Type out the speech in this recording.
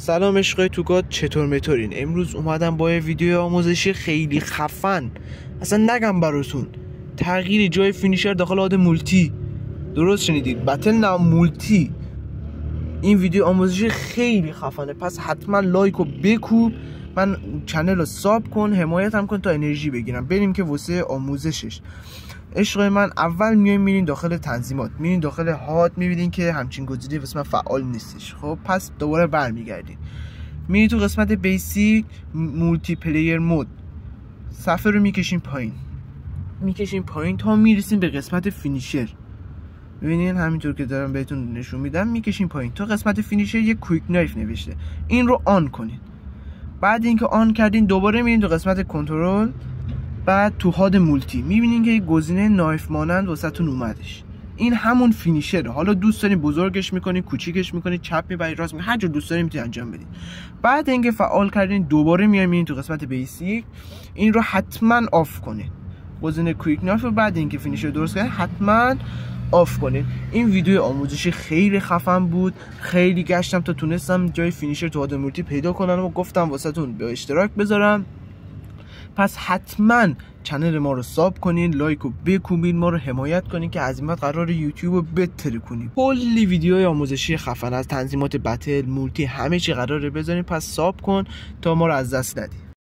سلام عشقای توگاد، چطور متورین؟ امروز اومدم با یه ویدیو آموزشی خیلی خفن، اصلا نگم براتون، تغییر جای فینیشر داخل آد مولتی. درست شنیدید، بتل نه مولتی. این ویدیو آموزشی خیلی خفنه، پس حتما لایک رو بکوب، من چنل رو ساب کن، حمایت هم کن تا انرژی بگیرم. بریم که واسه آموزشش. عشقای من، اول میرین داخل تنظیمات، میرین داخل هات، میبینین که همچین گزینه‌ای واسه من فعال نیستش. خب پس دوباره برمیگردین، میرین تو قسمت بیسیک مولتی پلیر مود، صفحه رو میکشین پایین تا میرسین به قسمت فینیشر. ببینین همینطور که دارم بهتون نشون میدم، میکشین پایین تا قسمت فینیشر یه کویک نایف نوشته، این رو آن کنین. بعد اینکه آن کردین دوباره میرین تو قسمت کنترل، بعد تو هاد مولتی میبینین که یه گزینه نایف مانند واسهتون اومدش. این همون فینیشره. حالا دوست دارین بزرگش میکنین، کوچیکش میکنین، چپ میبرین، راست میبرین، هر جور دوست دارین میتونین انجام بدین. بعد اینکه فعال کردین دوباره میرین تو قسمت بیسیک، این رو حتما آف کنین، گزینه کویک نایف رو. بعد اینکه فینیشر درست کردین حتما آف کنین. این ویدیو آموزشی خیلی خفن بود، خیلی گشتم تا تونستم جای فینیشر تو هاد مولتی پیدا کنم و گفتم واسهتون به اشتراک بذارم. پس حتما چنل ما رو ساب کنین، لایک رو بکوبین، ما رو حمایت کنین که از این بعد قرار یوتیوب رو بهتر کنیم. کلی ویدیوهای آموزشی خفن از تنظیمات بتل، مولتی، همه چی قراره بذارین. پس ساب کن تا ما رو از دست ندی.